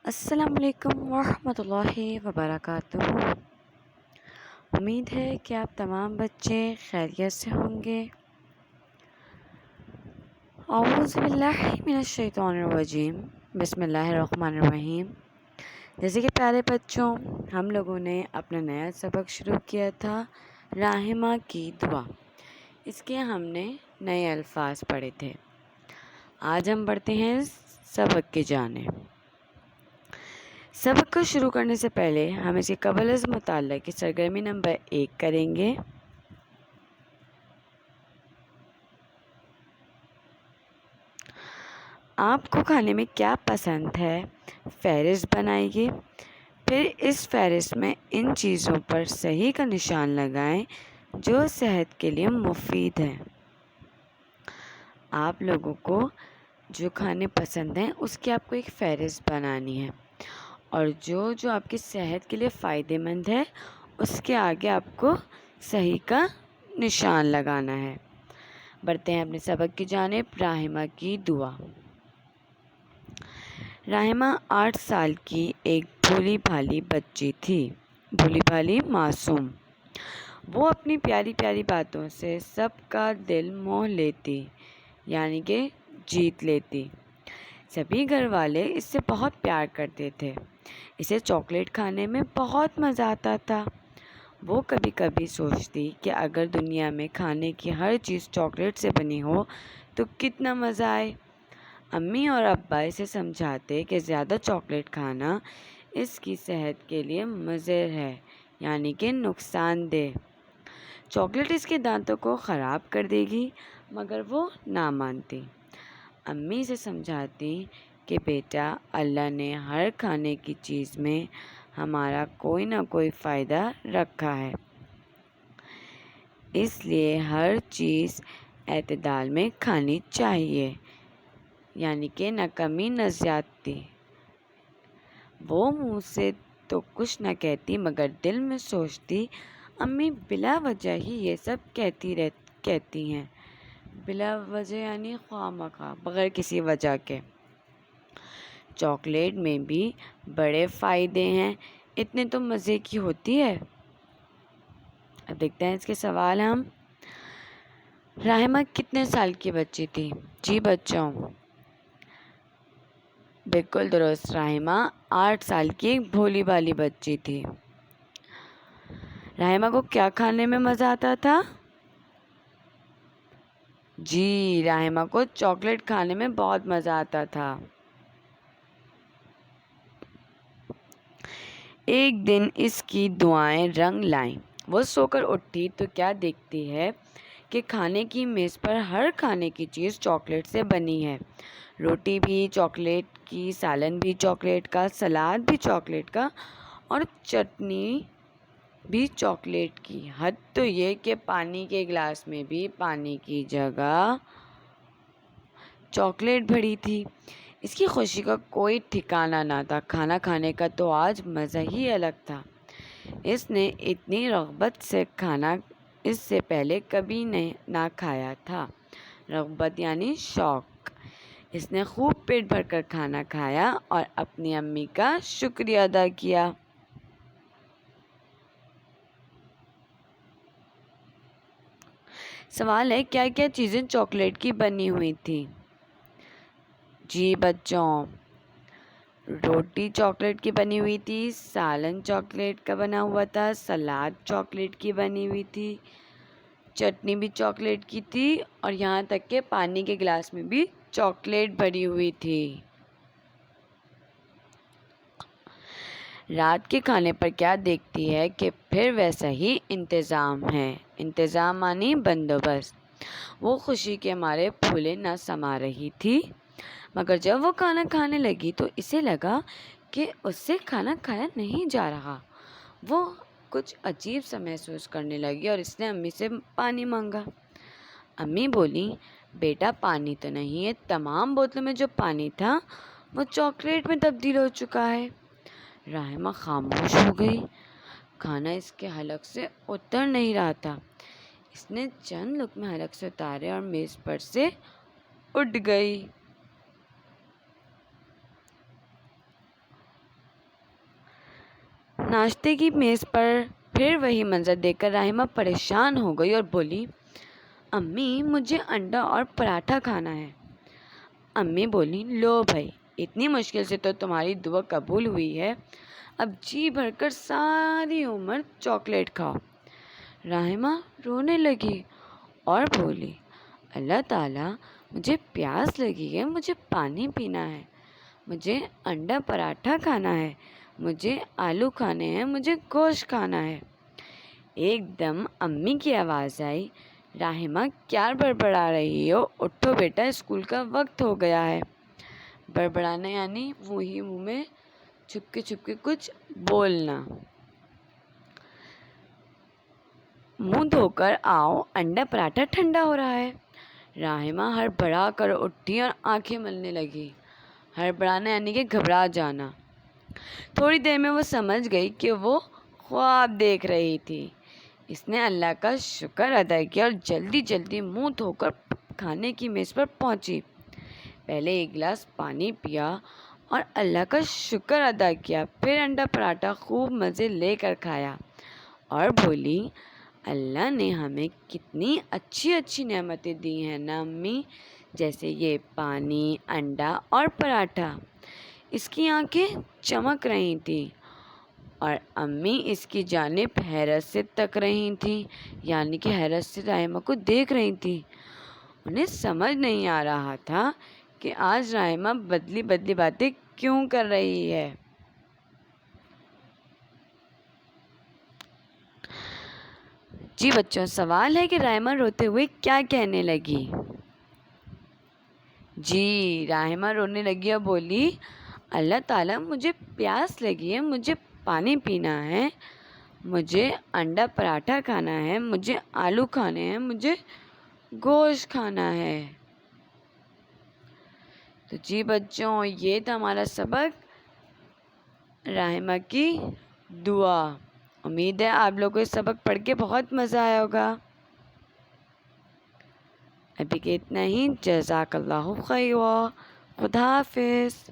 السلام علیکم ورحمۃ اللہ وبرکاتہ۔ امید ہے کہ آپ تمام بچے خیریت سے ہوں گے۔ اعوذ باللہ من الشیطان الرجیم، بسم اللہ الرحمن الرحیم۔ جیسے کہ پیارے بچوں، ہم لوگوں نے اپنا نیا سبق شروع کیا تھا راحمہ کی دعا۔ اس کے ہم نے نئے الفاظ پڑھے تھے۔ آج ہم پڑھتے ہیں سبق کی جانب۔ سبق کو شروع کرنے سے پہلے ہم اس کے قبل از مطالعہ کی سرگرمی نمبر 1 کریں گے۔ آپ کو کھانے میں کیا پسند ہے؟ فہرست بنائیے۔ پھر اس فہرست میں ان چیزوں پر صحیح کا نشان لگائیں جو صحت کے لیے مفید ہیں۔ آپ لوگوں کو جو کھانے پسند ہیں اس کی آپ کو ایک فہرست بنانی ہے، اور جو آپ کی صحت کے لیے فائدہ مند ہے اس کے آگے آپ کو صحیح کا نشان لگانا ہے۔ بڑھتے ہیں اپنے سبق کی جانب۔ راحمہ کی دعا۔ راحمہ 8 سال کی ایک بھولی بھالی بچی تھی، بھولی بھالی معصوم۔ وہ اپنی پیاری پیاری باتوں سے سب کا دل موہ لیتی، یعنی کہ جیت لیتی۔ سبھی گھر والے اس سے بہت پیار کرتے تھے۔ اسے چاکلیٹ کھانے میں بہت مزہ آتا تھا۔ وہ کبھی کبھی سوچتی کہ اگر دنیا میں کھانے کی ہر چیز چاکلیٹ سے بنی ہو تو کتنا مزہ آئے۔ امی اور ابا اسے سمجھاتے کہ زیادہ چاکلیٹ کھانا اس کی صحت کے لیے مضر ہے، یعنی کہ نقصان دہ۔ چاکلیٹ اس کے دانتوں کو خراب کر دے گی، مگر وہ نہ مانتی۔ امی سے سمجھاتی کہ بیٹا، اللہ نے ہر کھانے کی چیز میں ہمارا کوئی نہ کوئی فائدہ رکھا ہے، اس لیے ہر چیز اعتدال میں کھانی چاہیے، یعنی کہ نہ کمی نہ زیادتی۔ وہ منہ سے تو کچھ نہ کہتی مگر دل میں سوچتی، امی بلا وجہ ہی یہ سب کہتی ہیں۔ بلا وجہ یعنی خواہ مخواہ، بغیر کسی وجہ کے۔ چاکلیٹ میں بھی بڑے فائدے ہیں، اتنے تو مزے کی ہوتی ہے۔ اب دیکھتے ہیں اس کے سوال ہم۔ راحمہ کتنے سال کی بچی تھی؟ جی بچوں، بالکل درست، راحمہ 8 سال کی ایک بھولی بھالی بچی تھی۔ راحمہ کو کیا کھانے میں مزہ آتا تھا؟ جی، راحمہ کو چاکلیٹ کھانے میں بہت مزہ آتا تھا۔ ایک دن اس کی دعائیں رنگ لائیں۔ وہ سو کر اٹھی تو کیا دیکھتی ہے کہ کھانے کی میز پر ہر کھانے کی چیز چاکلیٹ سے بنی ہے۔ روٹی بھی چاکلیٹ کی، سالن بھی چاکلیٹ کا، سلاد بھی چاکلیٹ کا، اور چٹنی بھی چاکلیٹ کی۔ حد تو یہ کہ پانی کے گلاس میں بھی پانی کی جگہ چاکلیٹ بھری تھی۔ اس کی خوشی کا کوئی ٹھکانہ نہ تھا۔ کھانا کھانے کا تو آج مزہ ہی الگ تھا۔ اس نے اتنی رغبت سے کھانا اس سے پہلے کبھی نہ کھایا تھا۔ رغبت یعنی شوق۔ اس نے خوب پیٹ بھر کر کھانا کھایا اور اپنی امی کا شکریہ ادا کیا۔ سوال ہے، کیا کیا چیزیں چاکلیٹ کی بنی ہوئی تھی؟ جی بچوں، روٹی چاکلیٹ کی بنی ہوئی تھی، سالن چاکلیٹ کا بنا ہوا تھا، سلاد چاکلیٹ کی بنی ہوئی تھی، چٹنی بھی چاکلیٹ کی تھی، اور یہاں تک کہ پانی کے گلاس میں بھی چاکلیٹ بھری ہوئی تھی۔ رات کے کھانے پر کیا دیکھتی ہے کہ پھر ویسا ہی انتظام ہے۔ انتظام مانی بندوبست۔ وہ خوشی کے مارے پھولے نہ سما رہی تھی، مگر جب وہ کھانا کھانے لگی تو اسے لگا کہ اس سے کھانا کھایا نہیں جا رہا۔ وہ کچھ عجیب سا محسوس کرنے لگی اور اس نے امی سے پانی مانگا۔ امی بولی، بیٹا پانی تو نہیں ہے، تمام بوتلوں میں جو پانی تھا وہ چاکلیٹ میں تبدیل ہو چکا ہے۔ راحمہ خاموش ہو گئی۔ کھانا اس کے حلق سے اتر نہیں رہا تھا۔ اس نے چند لقمے حلق سے اتارے اور میز پر سے اٹھ گئی۔ ناشتے کی میز پر پھر وہی منظر دیکھ کر راہمہ پریشان ہو گئی اور بولی، امی مجھے انڈا اور پراٹھا کھانا ہے۔ امی بولی، لو بھائی، اتنی مشکل سے تو تمہاری دعا قبول ہوئی ہے، اب جی بھر کر ساری عمر چاکلیٹ کھاؤ۔ راہمہ رونے لگی اور بولی، اللہ تعالیٰ مجھے پیاس لگی ہے، مجھے پانی پینا ہے، مجھے انڈا پراٹھا کھانا ہے، مجھے آلو کھانے ہیں، مجھے گوشت کھانا ہے۔ ایک دم امی کی آواز آئی، راہمہ کیا بڑبڑا رہی ہو، اٹھو بیٹا، اسکول کا وقت ہو گیا ہے۔ بڑبڑانا یعنی وہی منہ میں چھپ کے کچھ بولنا۔ منہ دھو کر آؤ، انڈا پراٹھا ٹھنڈا ہو رہا ہے۔ راہمہ ہڑبڑا کر اٹھی اور آنکھیں ملنے لگی۔ ہڑبڑانا یعنی کہ گھبرا جانا۔ تھوڑی دیر میں وہ سمجھ گئی کہ وہ خواب دیکھ رہی تھی۔ اس نے اللہ کا شکر ادا کیا اور جلدی جلدی منہ دھو کر کھانے کی میز پر پہنچی۔ پہلے ایک گلاس پانی پیا اور اللہ کا شکر ادا کیا، پھر انڈا پراٹھا خوب مزے لے کر کھایا اور بولی، اللہ نے ہمیں کتنی اچھی اچھی نعمتیں دی ہیں نا امی، جیسے یہ پانی، انڈا اور پراٹھا۔ اس کی آنکھیں چمک رہی تھیں اور امی اس کی جانب حیرت سے تک رہی تھیں، یعنی کہ حیرت سے راہمہ کو دیکھ رہی تھیں۔ انہیں سمجھ نہیں آ رہا تھا کہ آج راہمہ بدلی بدلی باتیں کیوں کر رہی ہے۔ جی بچوں، سوال ہے کہ راہمہ روتے ہوئے کیا کہنے لگی؟ جی، راہمہ رونے لگی اور بولی، اللہ تعالیٰ مجھے پیاس لگی ہے، مجھے پانی پینا ہے، مجھے انڈا پراٹھا کھانا ہے، مجھے آلو کھانے ہیں، مجھے گوشت کھانا ہے۔ تو جی بچوں، یہ تھا ہمارا سبق راہمہ کی دعا۔ امید ہے آپ لوگوں کو اس سبق پڑھ کے بہت مزہ آیا ہوگا۔ ابھی کے اتنا ہی، جزاک اللہ خیر، خدا حافظ۔